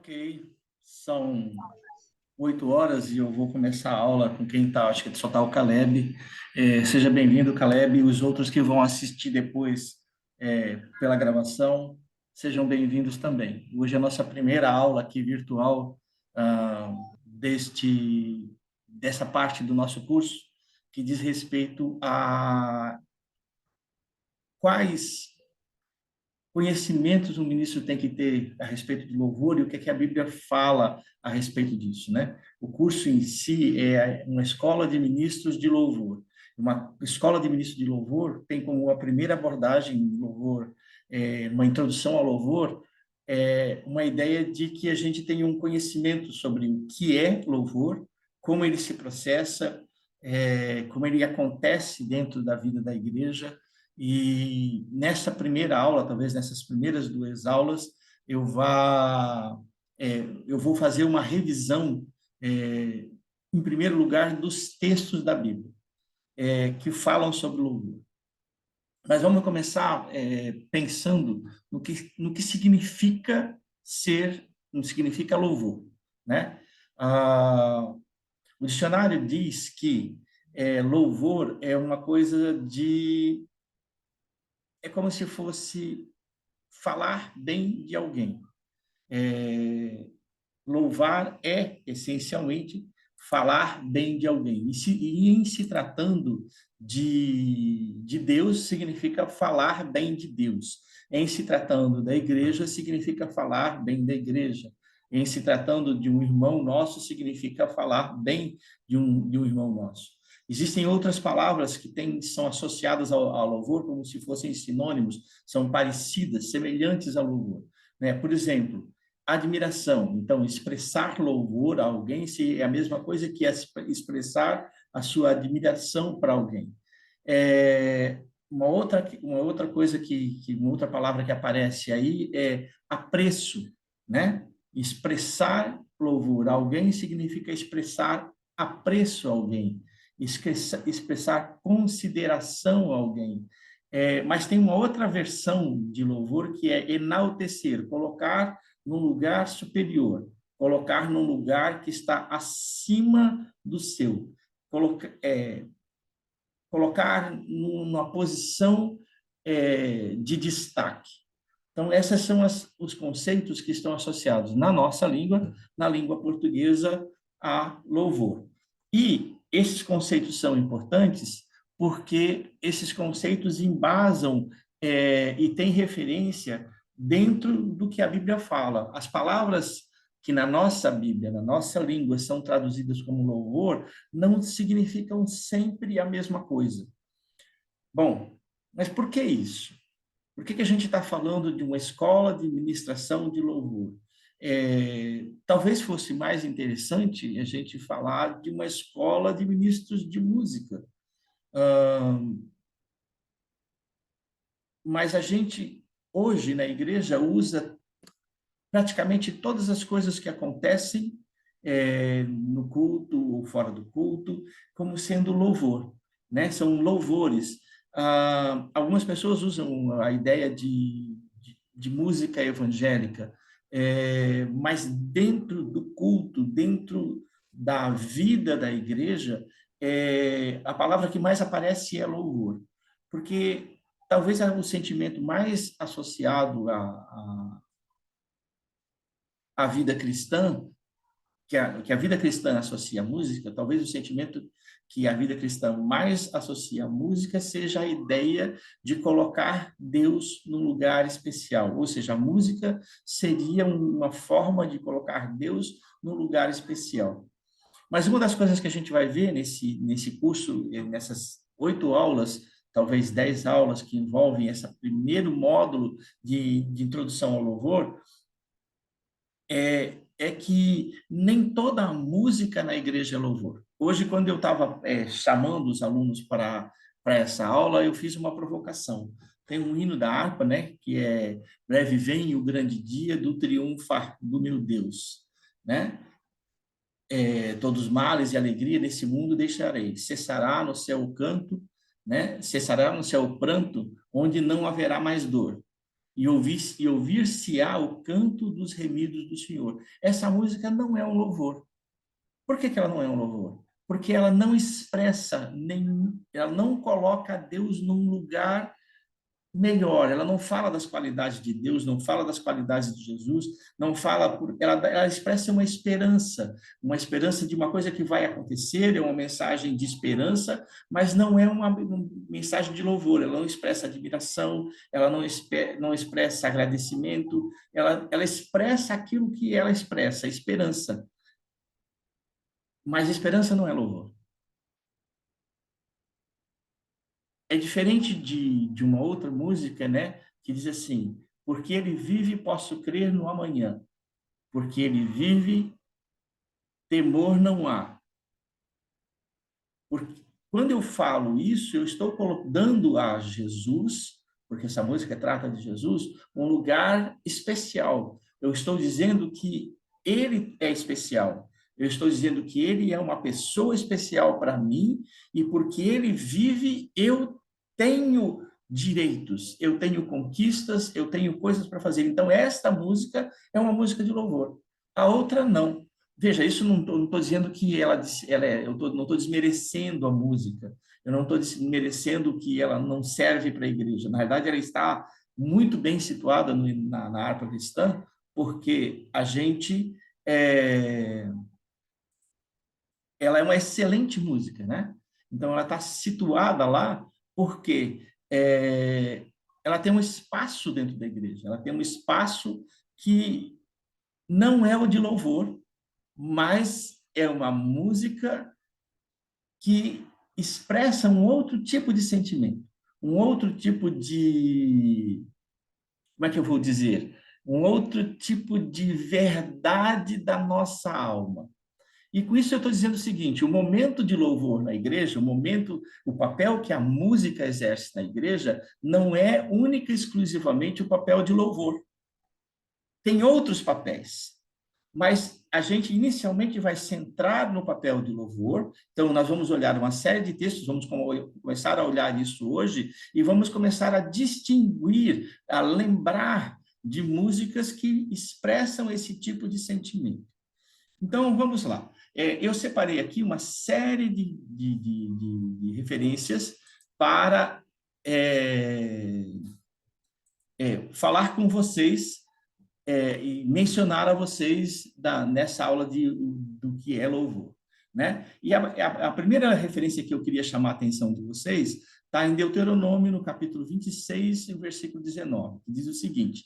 Ok, são 8 horas e eu vou começar a aula com quem está, acho que só está o Caleb. Seja bem-vindo, Caleb, e os outros que vão assistir depois pela gravação, sejam bem-vindos também. Hoje é a nossa primeira aula aqui virtual ah, dessa parte do nosso curso que diz respeito a quais conhecimentos um ministro tem que ter a respeito de louvor e o que é que a Bíblia fala a respeito disso, né? O curso em si é uma escola de ministros de louvor. Uma escola de ministros de louvor tem como a primeira abordagem de louvor, uma introdução ao louvor, uma ideia de que a gente tem um conhecimento sobre o que é louvor, como ele se processa, como ele acontece dentro da vida da igreja. E nessa primeira aula, talvez nessas primeiras duas aulas, eu vá, eu vou fazer uma revisão, em primeiro lugar, dos textos da Bíblia, que falam sobre louvor. Mas vamos começar pensando no que significa no que significa louvor, né? O dicionário diz que louvor é uma coisa é como se fosse falar bem de alguém. Louvar é, essencialmente, falar bem de alguém. E em se tratando de Deus, significa falar bem de Deus. Em se tratando da igreja, significa falar bem da igreja. Em se tratando de um irmão nosso, significa falar bem de um irmão nosso. Existem outras palavras que são associadas ao louvor como se fossem sinônimos, são parecidas, semelhantes ao louvor, né? Por exemplo, admiração. Então, expressar louvor a alguém é a mesma coisa que expressar a sua admiração para alguém. Uma outra coisa uma outra palavra que aparece aí é apreço, né? Expressar louvor a alguém significa expressar apreço a alguém, expressar consideração a alguém. Mas tem uma outra versão de louvor que é enaltecer, colocar num lugar superior, colocar num lugar que está acima do seu, colocar numa posição de destaque. Então, esses são os conceitos que estão associados na nossa língua, na língua portuguesa, a louvor. E esses conceitos são importantes porque esses conceitos embasam e têm referência dentro do que a Bíblia fala. As palavras que na nossa Bíblia, na nossa língua, são traduzidas como louvor, não significam sempre a mesma coisa. Bom, mas por que isso? Por que a gente está falando de uma escola de ministração de louvor? Talvez fosse mais interessante a gente falar de uma escola de ministros de música. Mas a gente, hoje, na igreja, usa praticamente todas as coisas que acontecem no culto ou fora do culto como sendo louvor, né? São louvores. Algumas pessoas usam a ideia de música evangélica, mas dentro do culto, dentro da vida da igreja, a palavra que mais aparece é louvor, porque talvez o sentimento mais associado à vida cristã, que a vida cristã associa à música, talvez o sentimento que a vida cristã mais associa à música seja a ideia de colocar Deus num lugar especial, ou seja, a música seria uma forma de colocar Deus num lugar especial. Mas uma das coisas que a gente vai ver nesse curso, nessas 8 aulas, talvez 10 aulas que envolvem esse primeiro módulo de introdução ao louvor, é que nem toda a música na igreja é louvor. Hoje, quando eu estava chamando os alunos para essa aula, eu fiz uma provocação. Tem um hino da harpa, né, que é Breve vem o grande dia do triunfar do meu Deus, né? Todos os males e alegria desse mundo deixarei. Cessará no céu o canto, né? Cessará no céu o pranto, onde não haverá mais dor. e ouvir-se-á o canto dos remidos do Senhor. Essa música não é um louvor. Por que que ela não é um louvor? Porque ela não expressa, nem, ela não coloca Deus num lugar melhor, ela não fala das qualidades de Deus, não fala das qualidades de Jesus, não fala, ela expressa uma esperança de uma coisa que vai acontecer, é uma mensagem de esperança, mas não é uma mensagem de louvor, ela não expressa admiração, ela não expressa agradecimento, ela expressa aquilo que ela expressa, esperança, mas esperança não é louvor. É diferente de uma outra música, né, que diz assim: porque ele vive, posso crer no amanhã. Porque ele vive, temor não há. Porque quando eu falo isso, eu estou dando a Jesus, porque essa música trata de Jesus, um lugar especial. Eu estou dizendo que ele é especial. Eu estou dizendo que ele é uma pessoa especial para mim e porque ele vive, eu tenho direitos, eu tenho conquistas, eu tenho coisas para fazer. Então, esta música é uma música de louvor. A outra não. Veja, isso não estou dizendo que ela é, não estou desmerecendo a música, eu não estou desmerecendo que ela não serve para a igreja. Na verdade, ela está muito bem situada na harpa cristã, porque a gente é, ela é uma excelente música, né? Então, ela está situada lá porque ela tem um espaço dentro da igreja, ela tem um espaço que não é o de louvor, mas é uma música que expressa um outro tipo de sentimento, um outro tipo de, como é que eu vou dizer? Um outro tipo de verdade da nossa alma. E com isso eu estou dizendo o seguinte: o momento de louvor na igreja, o papel que a música exerce na igreja, não é única e exclusivamente o papel de louvor. Tem outros papéis. Mas a gente inicialmente vai centrar no papel de louvor. Então, nós vamos olhar uma série de textos, vamos começar a olhar isso hoje e vamos começar a distinguir, a lembrar de músicas que expressam esse tipo de sentimento. Então, vamos lá. Eu separei aqui uma série de referências para falar com vocês e mencionar a vocês nessa aula do que é louvor, né? E a primeira referência que eu queria chamar a atenção de vocês está em Deuteronômio, no capítulo 26, versículo 19, que diz o seguinte: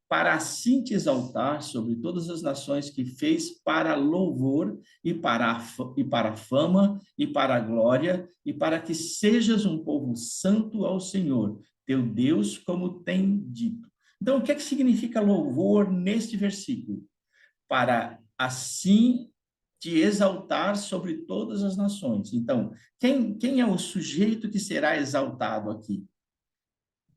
para assim te exaltar sobre todas as nações que fez para louvor e para a fama e para a glória, e para que sejas um povo santo ao Senhor, teu Deus, como tem dito. Então, o que é que significa louvor neste versículo? Para assim te exaltar sobre todas as nações. Então, quem é o sujeito que será exaltado aqui?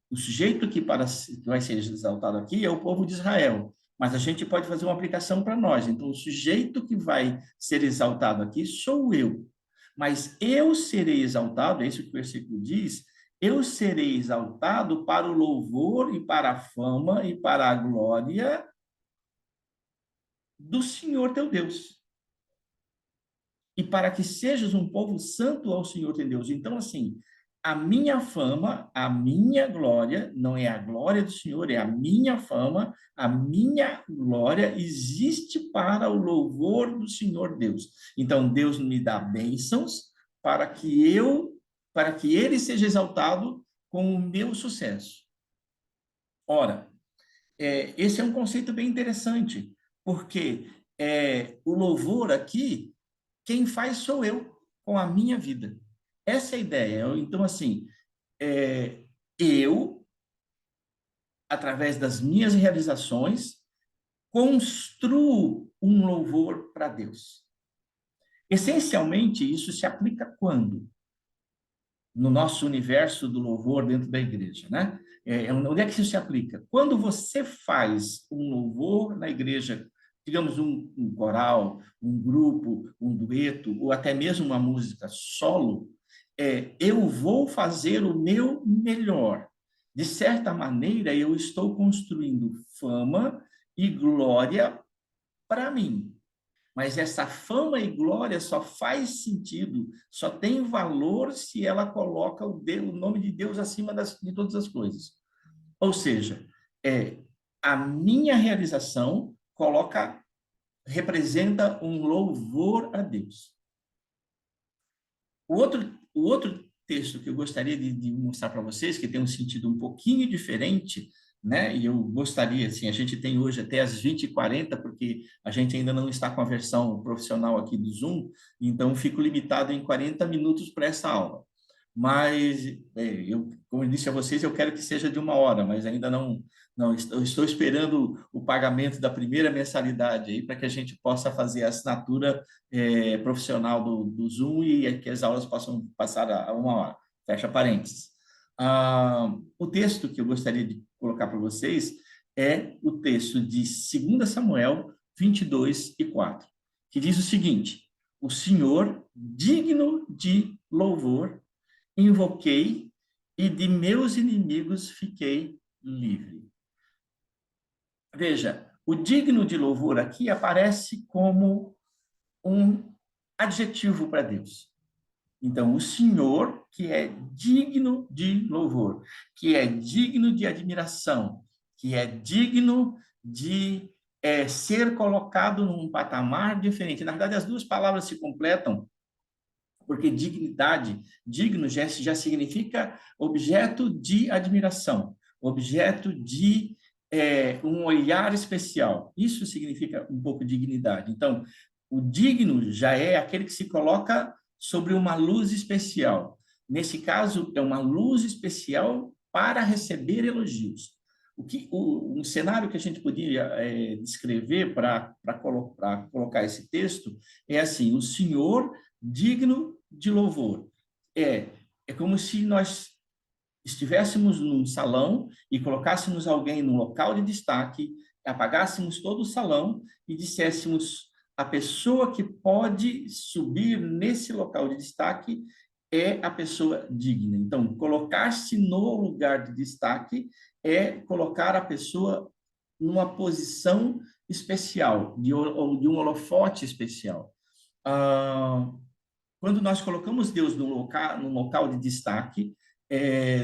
O sujeito que vai ser exaltado aqui é o povo de Israel, mas a gente pode fazer uma aplicação para nós. Então, o sujeito que vai ser exaltado aqui sou eu. Mas eu serei exaltado, é isso que o versículo diz, eu serei exaltado para o louvor e para a fama e para a glória do Senhor teu Deus. E para que sejas um povo santo ao Senhor teu Deus. Então, assim, a minha fama, a minha glória, não é a glória do Senhor, é a minha fama, a minha glória existe para o louvor do Senhor Deus. Então, Deus me dá bênçãos para que ele seja exaltado com o meu sucesso. Ora, esse é um conceito bem interessante, porque o louvor aqui, quem faz sou eu, com a minha vida. Essa é a ideia. Então, assim, eu, através das minhas realizações, construo um louvor para Deus. Essencialmente, isso se aplica quando? No nosso universo do louvor dentro da igreja, né? Onde é que isso se aplica? Quando você faz um louvor na igreja, digamos um coral, um grupo, um dueto, ou até mesmo uma música solo, eu vou fazer o meu melhor. de certa maneira, eu estou construindo fama e glória para mim. Mas essa fama e glória só faz sentido, só tem valor se ela coloca o nome de Deus acima de todas as coisas. Ou seja, a minha realização representa um louvor a Deus. O outro texto que eu gostaria de mostrar para vocês, que tem um sentido um pouquinho diferente, né? E eu gostaria, assim, a gente tem hoje até as 20h40, porque a gente ainda não está com a versão profissional aqui do Zoom, então fico limitado em 40 minutos para essa aula. Mas, como eu disse a vocês, eu quero que seja de 1 hora, mas ainda não estou esperando o pagamento da primeira mensalidade aí para que a gente possa fazer a assinatura profissional do Zoom e que as aulas possam passar a 1 hora. Fecha parênteses. O texto que eu gostaria de colocar para vocês é o texto de 2 Samuel 22:4, que diz o seguinte: o Senhor, digno de louvor, invoquei e de meus inimigos fiquei livre. Veja, o digno de louvor aqui aparece como um adjetivo para Deus. Então, o Senhor, que é digno de louvor, que é digno de admiração, que é digno de ser colocado num patamar diferente. Na verdade, as duas palavras se completam, porque dignidade, digno já significa objeto de admiração, objeto de um olhar especial. Isso significa um pouco dignidade. Então, o digno já é aquele que se coloca sobre uma luz especial. Nesse caso, é uma luz especial para receber elogios. Um cenário que a gente podia descrever para colocar esse texto é assim: o Senhor digno de louvor. É como se nós estivéssemos num salão e colocássemos alguém num local de destaque, apagássemos todo o salão e disséssemos: a pessoa que pode subir nesse local de destaque é a pessoa digna. Então, colocar-se no lugar de destaque é colocar a pessoa numa posição especial, de um holofote especial. Quando nós colocamos Deus num local de destaque,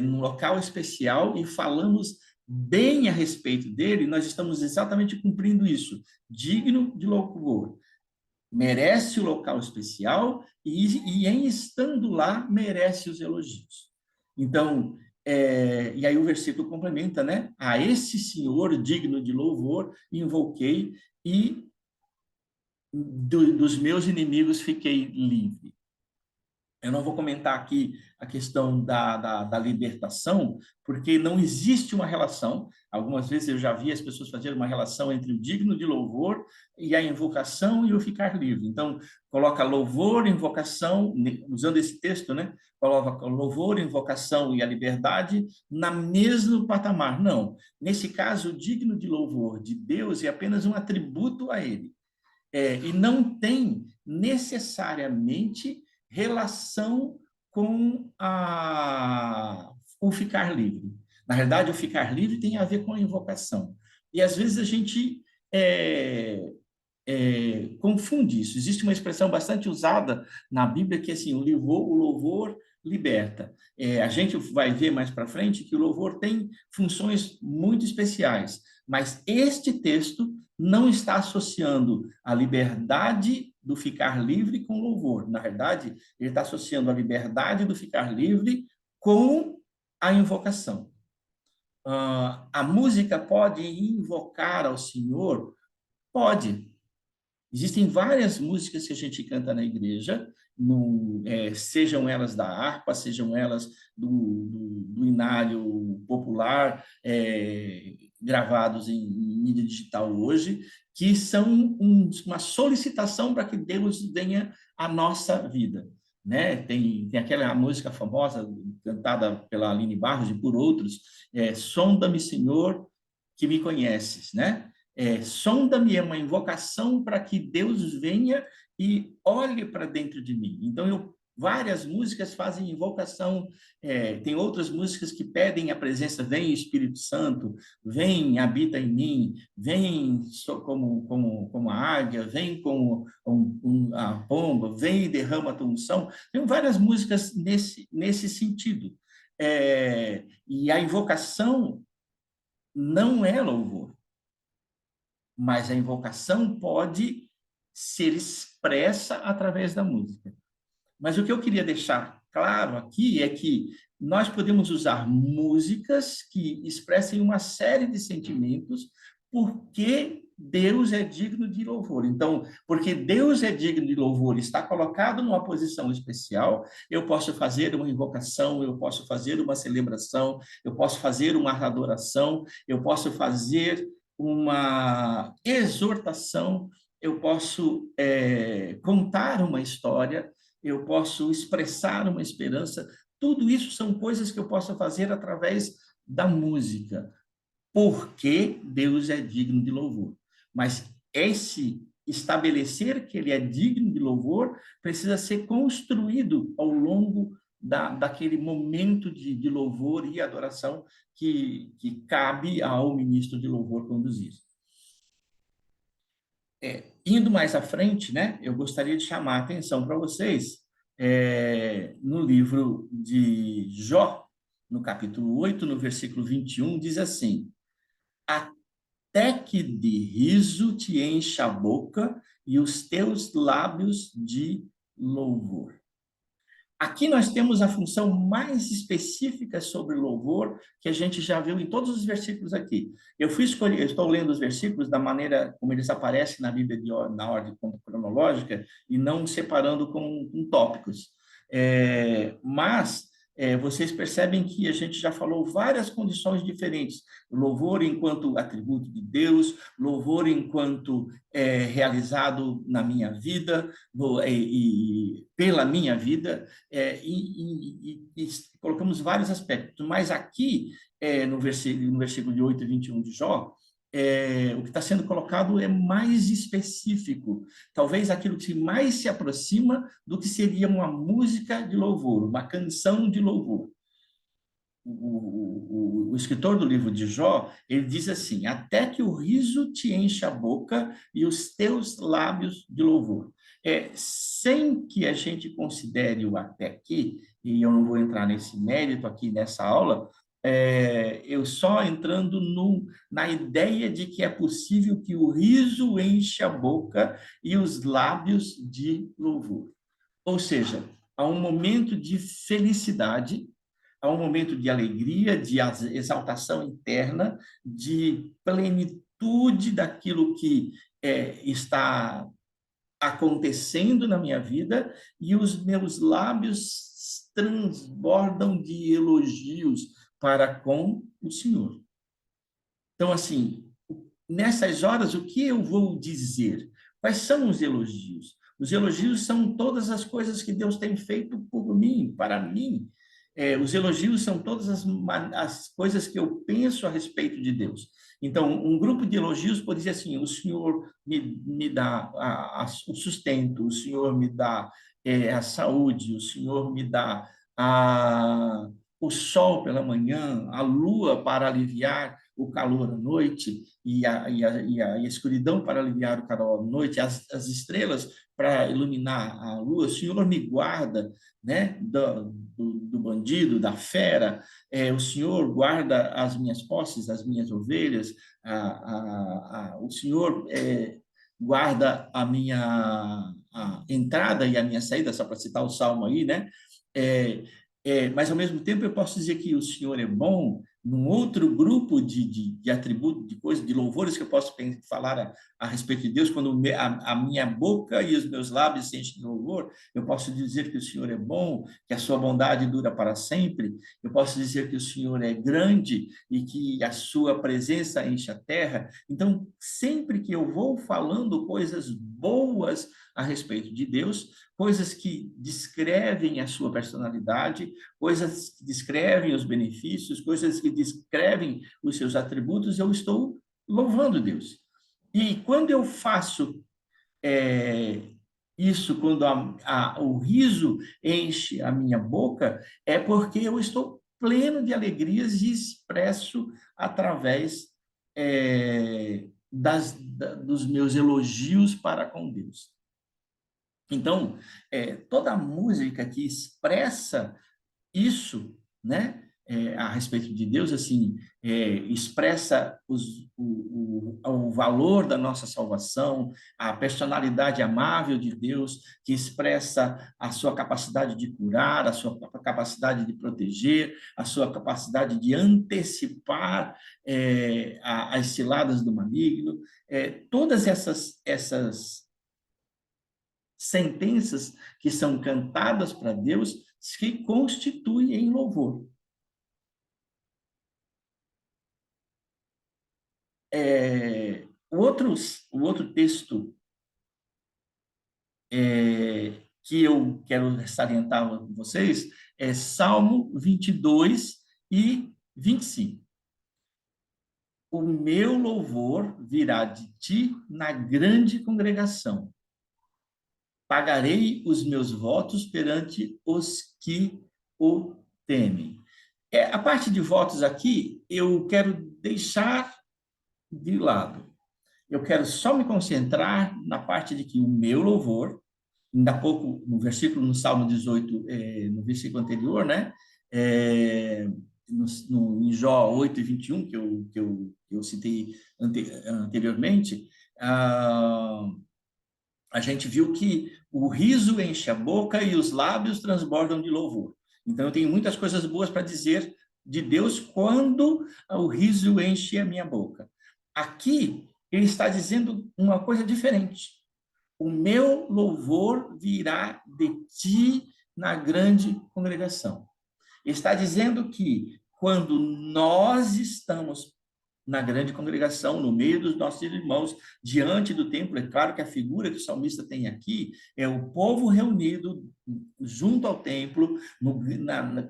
num local especial, e falamos bem a respeito dele, nós estamos exatamente cumprindo isso. Digno de louvor. Merece o local especial e em estando lá, merece os elogios. Então, e aí o versículo complementa, né? A esse Senhor digno de louvor, invoquei e dos meus inimigos fiquei livre. Eu não vou comentar aqui a questão da libertação, porque não existe uma relação. Algumas vezes eu já vi as pessoas fazerem uma relação entre o digno de louvor e a invocação e o ficar livre. Então, coloca louvor, invocação, usando esse texto, né? Coloca louvor, invocação e a liberdade na mesmo patamar. Não. Nesse caso, o digno de louvor de Deus é apenas um atributo a ele. E não tem necessariamente relação com o ficar livre. Na verdade, o ficar livre tem a ver com a invocação. E às vezes a gente confunde isso. Existe uma expressão bastante usada na Bíblia que é assim: o louvor liberta. A gente vai ver mais para frente que o louvor tem funções muito especiais, mas este texto não está associando a liberdade do ficar livre com louvor. Na verdade, ele está associando a liberdade do ficar livre com a invocação. A música pode invocar ao Senhor? Pode. Existem várias músicas que a gente canta na igreja, sejam elas da harpa, sejam elas do inário popular, gravados em mídia digital hoje, que são uma solicitação para que Deus venha à nossa vida. Né? Tem aquela música famosa, cantada pela Aline Barros e por outros, Sonda-me, Senhor, que me conheces, né? Sonda-me é uma invocação para que Deus venha e olhe para dentro de mim. Então, eu Várias músicas fazem invocação, tem outras músicas que pedem a presença, vem Espírito Santo, vem, habita em mim, vem como a águia, vem como a pomba, vem e derrama a tua unção. Tem várias músicas nesse sentido. E a invocação não é louvor, mas a invocação pode ser expressa através da música. Mas o que eu queria deixar claro aqui é que nós podemos usar músicas que expressem uma série de sentimentos, porque Deus é digno de louvor. Então, porque Deus é digno de louvor, está colocado numa posição especial, eu posso fazer uma invocação, eu posso fazer uma celebração, eu posso fazer uma adoração, eu posso fazer uma exortação, eu posso contar uma história, eu posso expressar uma esperança. Tudo isso são coisas que eu posso fazer através da música, porque Deus é digno de louvor. Mas esse estabelecer que ele é digno de louvor precisa ser construído ao longo daquele momento de louvor e adoração que cabe ao ministro de louvor conduzir. Indo mais à frente, né, eu gostaria de chamar a atenção para vocês no livro de Jó, no capítulo 8, no versículo 21, diz assim: até que de riso te encha a boca e os teus lábios de louvor. Aqui nós temos a função mais específica sobre louvor, que a gente já viu em todos os versículos aqui. Eu estou lendo os versículos da maneira como eles aparecem na Bíblia na ordem cronológica e não separando com tópicos. Mas vocês percebem que a gente já falou várias condições diferentes. Louvor enquanto atributo de Deus, louvor enquanto realizado na minha vida e pela minha vida, e colocamos vários aspectos. Mas aqui, no versículo de 8 e 21 de Jó, o que está sendo colocado é mais específico, talvez aquilo que mais se aproxima do que seria uma música de louvor, uma canção de louvor. O escritor do livro de Jó, ele diz assim: até que o riso te encha a boca e os teus lábios de louvor. Sem que a gente considere o até aqui, e eu não vou entrar nesse mérito aqui nessa aula, eu só entrando na ideia de que é possível que o riso enche a boca e os lábios de louvor. Ou seja, há um momento de felicidade, há um momento de alegria, de exaltação interna, de plenitude daquilo que está acontecendo na minha vida, e os meus lábios transbordam de elogios para com o Senhor. Então, assim, nessas horas, o que eu vou dizer? Quais são os elogios? Os elogios são todas as coisas que Deus tem feito por mim, para mim. Os elogios são todas as coisas que eu penso a respeito de Deus. Então, um grupo de elogios pode dizer assim: o Senhor me dá o sustento, o Senhor me dá a saúde, o Senhor me dá o sol pela manhã, a lua para aliviar o calor à noite e a escuridão para aliviar o calor à noite, as estrelas para iluminar a lua. O Senhor me guarda, né, do bandido, da fera. O Senhor guarda as minhas posses, as minhas ovelhas. O Senhor guarda a minha entrada e a minha saída, só para citar o Salmo aí, né? Mas, ao mesmo tempo, eu posso dizer que o Senhor é bom num outro grupo de atributos, de coisas, de louvores que eu posso falar a respeito de Deus. Quando a minha boca e os meus lábios se enchem de louvor, eu posso dizer que o Senhor é bom, que a sua bondade dura para sempre. Eu posso dizer que o Senhor é grande e que a sua presença enche a terra. Então, sempre que eu vou falando coisas boas a respeito de Deus, coisas que descrevem a sua personalidade, coisas que descrevem os benefícios, coisas que descrevem os seus atributos, eu estou louvando Deus. E quando eu faço Isso, quando o riso enche a minha boca, é porque eu estou pleno de alegrias e expresso através dos meus elogios para com Deus. Então, toda música que expressa isso, né, a respeito de Deus, assim, expressa o valor da nossa salvação, a personalidade amável de Deus, que expressa a sua capacidade de curar, a sua capacidade de proteger, a sua capacidade de antecipar as ciladas do maligno, todas essas sentenças que são cantadas para Deus se constituem em louvor. O outro texto que eu quero salientar com vocês é Salmo 22 e 25. O meu louvor virá de ti na grande congregação. Pagarei os meus votos perante os que o temem. A parte de votos aqui, eu quero deixar de lado. Eu quero só me concentrar na parte de que o meu louvor, ainda há pouco, no versículo, no Salmo 18, no versículo anterior, né? É, em Jó 8 e 21, que eu citei anteriormente, a gente viu que o riso enche a boca e os lábios transbordam de louvor. Então, eu tenho muitas coisas boas para dizer de Deus quando o riso enche a minha boca. Aqui, ele está dizendo uma coisa diferente. O meu louvor virá de ti na grande congregação. Está dizendo que quando nós estamos na grande congregação, no meio dos nossos irmãos, diante do templo. É claro que a figura que o salmista tem aqui é o povo reunido junto ao templo,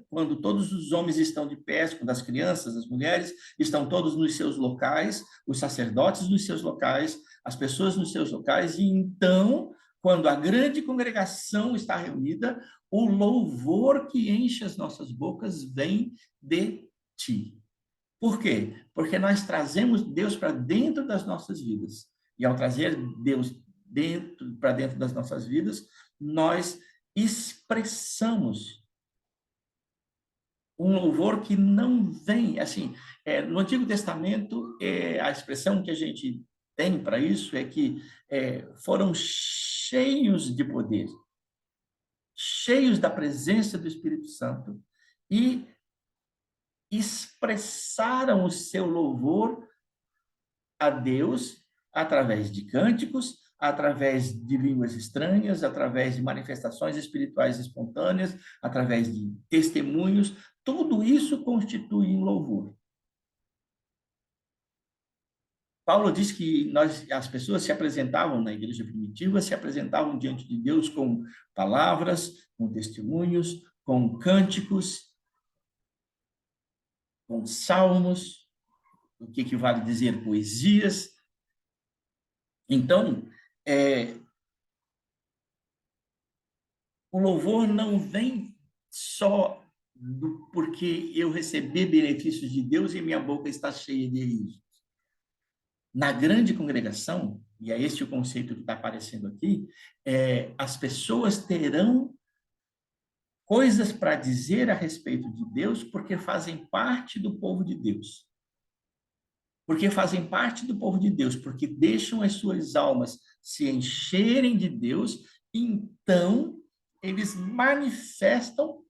quando todos os homens estão de pé, quando as crianças, as mulheres estão todos nos seus locais, os sacerdotes nos seus locais, as pessoas nos seus locais, e então, quando a grande congregação está reunida, o louvor que enche as nossas bocas vem de ti. Por quê? Porque nós trazemos Deus para dentro das nossas vidas. E ao trazer Deus para dentro das nossas vidas, nós expressamos um louvor que não vem, assim, no Antigo Testamento, a expressão que a gente tem para isso é que foram cheios de poder, cheios da presença do Espírito Santo, e expressaram o seu louvor a Deus através de cânticos, através de línguas estranhas, através de manifestações espirituais espontâneas, através de testemunhos. Tudo isso constitui um louvor. Paulo diz que as pessoas se apresentavam na igreja primitiva, se apresentavam diante de Deus com palavras, com testemunhos, com cânticos, com salmos, o que equivale a dizer poesias. Então, o louvor não vem só porque eu recebi benefícios de Deus e minha boca está cheia de risos. Na grande congregação, e é este o conceito que está aparecendo aqui, as pessoas terão coisas para dizer a respeito de Deus porque fazem parte do povo de Deus. Porque fazem parte do povo de Deus, porque deixam as suas almas se encherem de Deus, então eles manifestam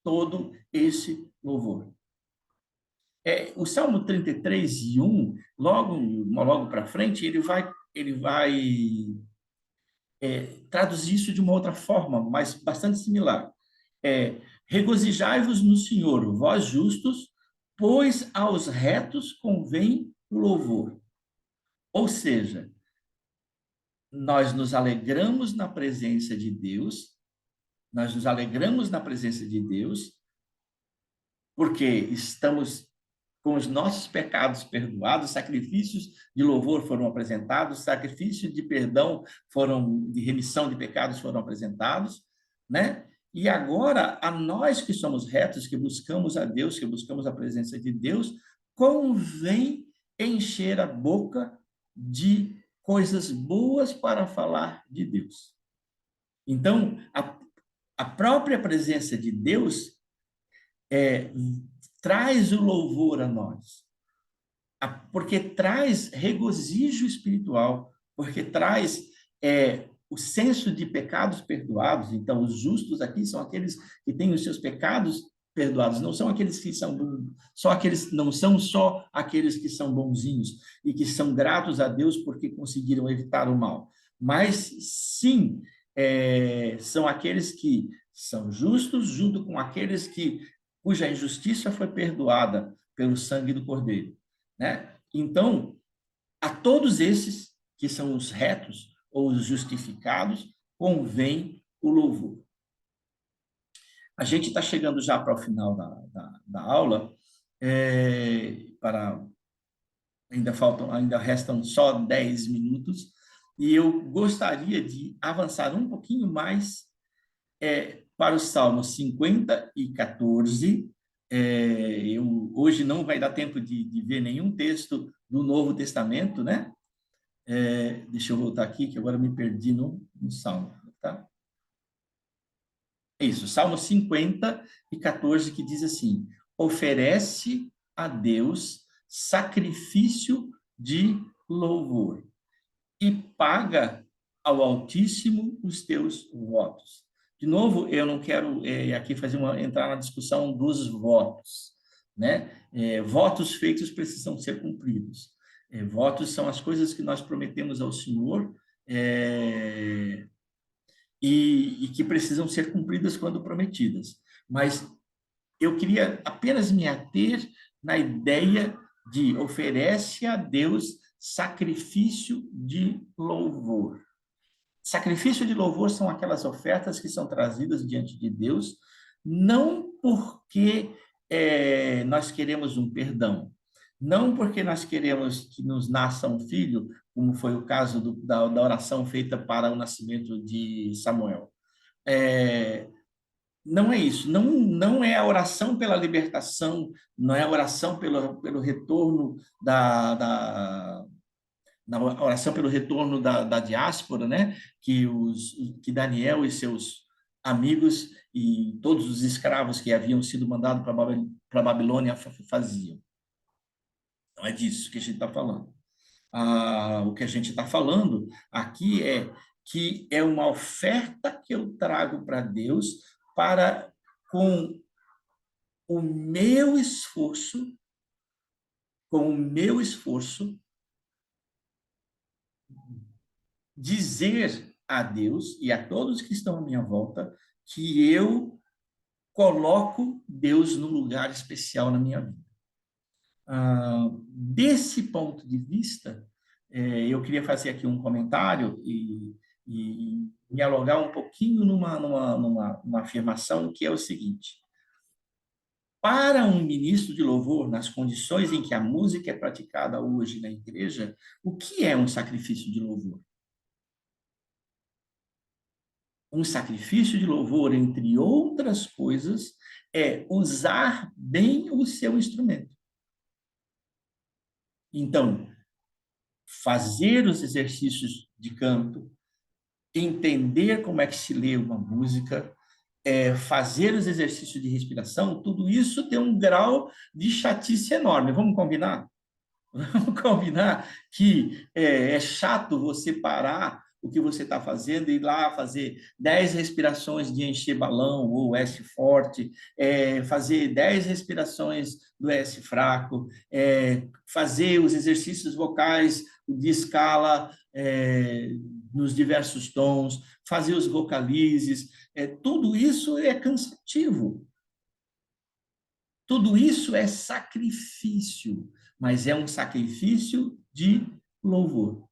todo esse louvor. O Salmo 33 e 1, logo para frente, ele vai traduzir isso de uma outra forma, mas bastante similar. Regozijai-vos no Senhor, vós justos, pois aos retos convém o louvor. Ou seja, nós nos alegramos na presença de Deus, nós nos alegramos na presença de Deus, porque estamos com os nossos pecados perdoados, sacrifícios de louvor foram apresentados, sacrifícios de perdão foram, de remissão de pecados foram apresentados, né? E agora, a nós que somos retos, que buscamos a Deus, que buscamos a presença de Deus, convém encher a boca de coisas boas para falar de Deus. Então, a própria presença de Deus traz o louvor a nós, porque traz regozijo espiritual, porque traz o senso de pecados perdoados. Então, os justos aqui são aqueles que têm os seus pecados perdoados, não são aqueles que são não são só aqueles que são bonzinhos e que são gratos a Deus porque conseguiram evitar o mal, mas sim são aqueles que são justos junto com aqueles cuja injustiça foi perdoada pelo sangue do Cordeiro, né? Então, a todos esses que são os retos ou os justificados, convém o louvor. A gente está chegando já para o final da aula, ainda restam só 10 minutos, e eu gostaria de avançar um pouquinho mais para o Salmo 50 e 14. Hoje não vai dar tempo de ver nenhum texto do Novo Testamento, né? Deixa eu voltar aqui, que agora me perdi no Salmo, tá? Isso, Salmo 50 e 14, que diz assim: oferece a Deus sacrifício de louvor e paga ao Altíssimo os teus votos. De novo, eu não quero aqui entrar na discussão dos votos, né? Votos feitos precisam ser cumpridos. Votos são as coisas que nós prometemos ao Senhor e que precisam ser cumpridas quando prometidas. Mas eu queria apenas me ater na ideia de oferece a Deus sacrifício de louvor. Sacrifício de louvor são aquelas ofertas que são trazidas diante de Deus, não porque nós queremos um perdão, não porque nós queremos que nos nasça um filho, como foi o caso da oração feita para o nascimento de Samuel. Não é isso, não é a oração pela libertação, não é a oração pelo retorno na oração pelo retorno da diáspora, né? Que Daniel e seus amigos e todos os escravos que haviam sido mandados para a Babilônia faziam. Não é disso que a gente está falando. O que a gente está falando aqui é que é uma oferta que eu trago para Deus para, com o meu esforço, dizer a Deus e a todos que estão à minha volta que eu coloco Deus num lugar especial na minha vida. Desse ponto de vista, eu queria fazer aqui um comentário e dialogar um pouquinho numa afirmação que é o seguinte: para um ministro de louvor, nas condições em que a música é praticada hoje na igreja, o que é um sacrifício de louvor? Um sacrifício de louvor, entre outras coisas, é usar bem o seu instrumento. Então, fazer os exercícios de canto, entender como é que se lê uma música, fazer os exercícios de respiração, tudo isso tem um grau de chatice enorme. Vamos combinar? Vamos combinar que é chato você parar o que você está fazendo e ir lá fazer 10 respirações de encher balão ou S forte, fazer 10 respirações do S fraco, fazer os exercícios vocais de escala nos diversos tons, fazer os vocalizes, tudo isso é cansativo. Tudo isso é sacrifício, mas é um sacrifício de louvor.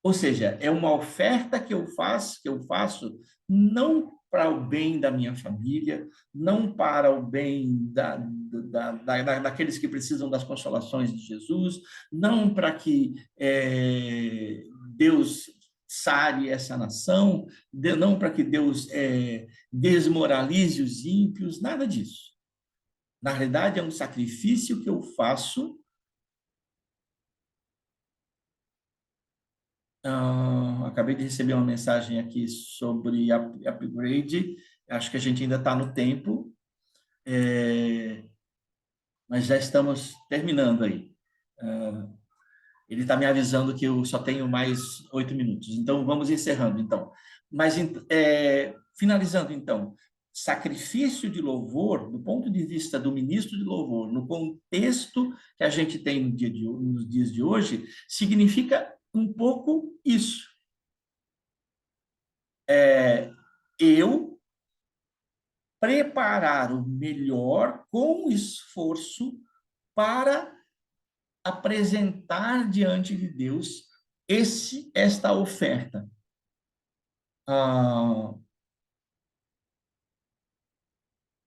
Ou seja, é uma oferta que eu faço não para o bem da minha família, não para o bem daqueles que precisam das consolações de Jesus, não para que Deus sare essa nação, não para que Deus desmoralize os ímpios, nada disso. Na realidade, é um sacrifício que eu faço. Acabei de receber uma mensagem aqui sobre upgrade. Acho que a gente ainda está no tempo, mas já estamos terminando aí. Ele está me avisando que eu só tenho mais 8 minutos. Então, vamos encerrando, então. Mas, finalizando, então, sacrifício de louvor, do ponto de vista do ministro de louvor, no contexto que a gente tem nos dias de hoje, significa um pouco isso. Eu preparar o melhor com esforço para apresentar diante de Deus esta oferta.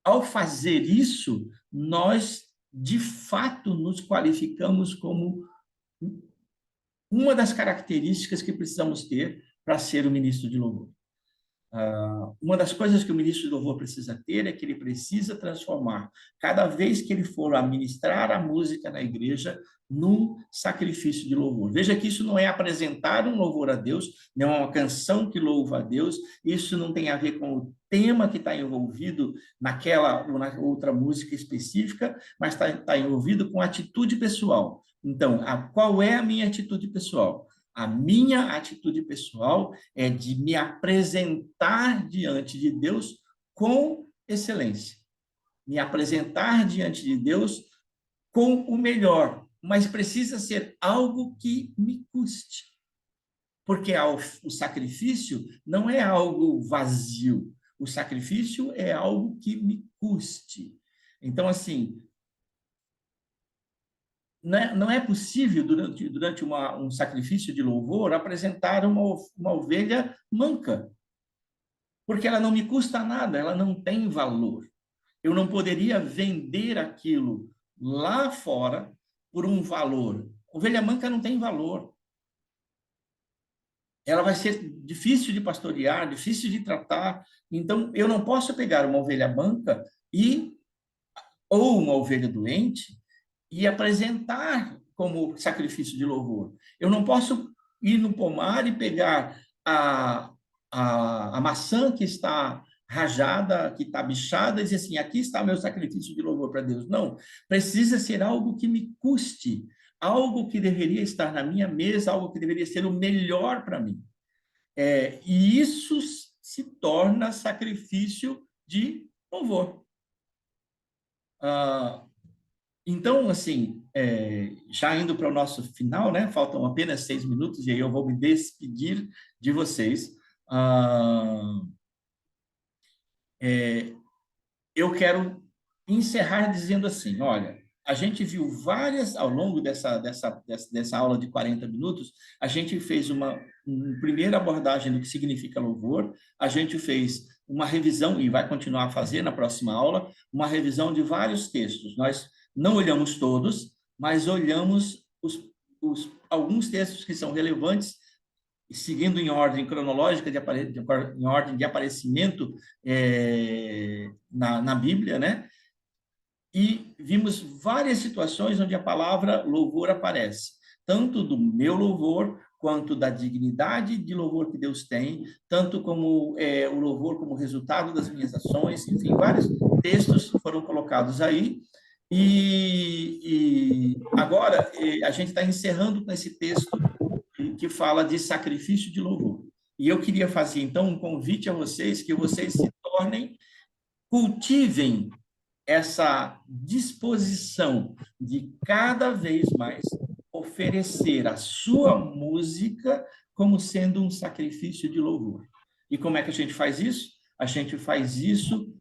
Ao fazer isso, nós, de fato, nos qualificamos como uma das características que precisamos ter para ser o ministro de louvor. Uma das coisas que o ministro de louvor precisa ter é que ele precisa transformar, cada vez que ele for administrar a música na igreja, num sacrifício de louvor. Veja que isso não é apresentar um louvor a Deus, não é uma canção que louva a Deus, isso não tem a ver com o tema que está envolvido naquela ou na outra música específica, mas está envolvido com a atitude pessoal. Então, qual é a minha atitude pessoal? A minha atitude pessoal é de me apresentar diante de Deus com excelência. Me apresentar diante de Deus com o melhor, mas precisa ser algo que me custe. Porque o sacrifício não é algo vazio. O sacrifício é algo que me custe. Então, assim, não é possível, durante um sacrifício de louvor, apresentar uma ovelha manca, porque ela não me custa nada, ela não tem valor. Eu não poderia vender aquilo lá fora por um valor. Ovelha manca não tem valor. Ela vai ser difícil de pastorear, difícil de tratar. Então, eu não posso pegar uma ovelha manca ou uma ovelha doente e apresentar como sacrifício de louvor. Eu não posso ir no pomar e pegar a maçã que está rajada, que está bichada, e dizer assim, aqui está meu sacrifício de louvor para Deus. Não, precisa ser algo que me custe, algo que deveria estar na minha mesa, algo que deveria ser o melhor para mim. E isso se torna sacrifício de louvor. Então, assim, já indo para o nosso final, né? Faltam apenas 6 minutos, e aí eu vou me despedir de vocês. Eu quero encerrar dizendo assim, olha, a gente viu ao longo dessa aula de 40 minutos, a gente fez uma primeira abordagem do que significa louvor, a gente fez uma revisão, e vai continuar a fazer na próxima aula, uma revisão de vários textos. Nós não olhamos todos, mas olhamos alguns textos que são relevantes, seguindo em ordem cronológica, em ordem de aparecimento na Bíblia, né? E vimos várias situações onde a palavra louvor aparece, tanto do meu louvor, quanto da dignidade de louvor que Deus tem, tanto como o louvor como resultado das minhas ações, enfim, vários textos foram colocados aí. E agora a gente está encerrando com esse texto que fala de sacrifício de louvor. E eu queria fazer, então, um convite a vocês, que vocês se tornem, cultivem essa disposição de cada vez mais oferecer a sua música como sendo um sacrifício de louvor. E como é que a gente faz isso? A gente faz isso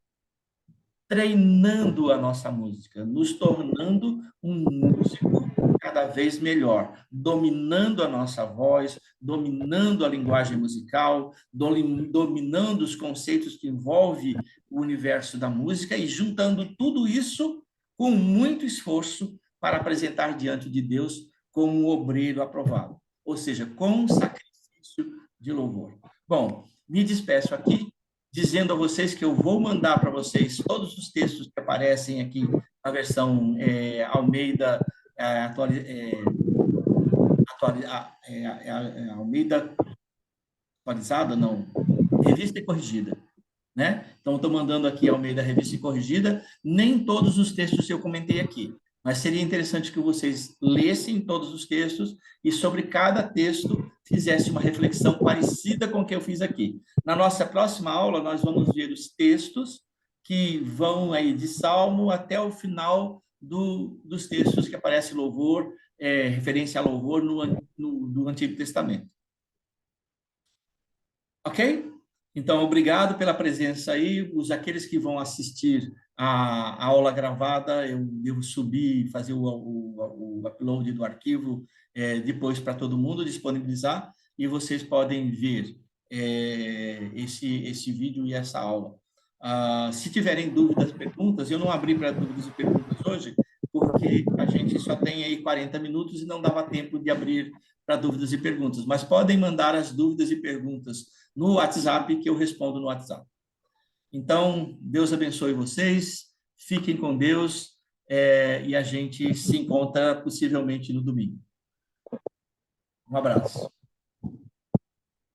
treinando a nossa música, nos tornando um músico cada vez melhor, dominando a nossa voz, dominando a linguagem musical, dominando os conceitos que envolvem o universo da música e juntando tudo isso com muito esforço para apresentar diante de Deus como um obreiro aprovado, ou seja, com sacrifício de louvor. Bom, me despeço aqui, dizendo a vocês que eu vou mandar para vocês todos os textos que aparecem aqui na versão Almeida, Almeida atualizada, não, revista e corrigida, né? Então, estou mandando aqui Almeida Revista e Corrigida, nem todos os textos eu comentei aqui, mas seria interessante que vocês lessem todos os textos e sobre cada texto fizesse uma reflexão parecida com o que eu fiz aqui. Na nossa próxima aula, nós vamos ver os textos que vão aí de Salmo até o final dos textos que aparece louvor, referência a louvor no Antigo Testamento. Ok? Então, obrigado pela presença aí. Aqueles que vão assistir a aula gravada, eu devo subir, fazer o upload do arquivo depois para todo mundo, disponibilizar, e vocês podem ver esse vídeo e essa aula. Se tiverem dúvidas, perguntas, eu não abri para dúvidas e perguntas hoje, porque a gente só tem aí 40 minutos e não dava tempo de abrir para dúvidas e perguntas, mas podem mandar as dúvidas e perguntas no WhatsApp, que eu respondo no WhatsApp. Então, Deus abençoe vocês, fiquem com Deus, e a gente se encontra possivelmente no domingo. Um abraço.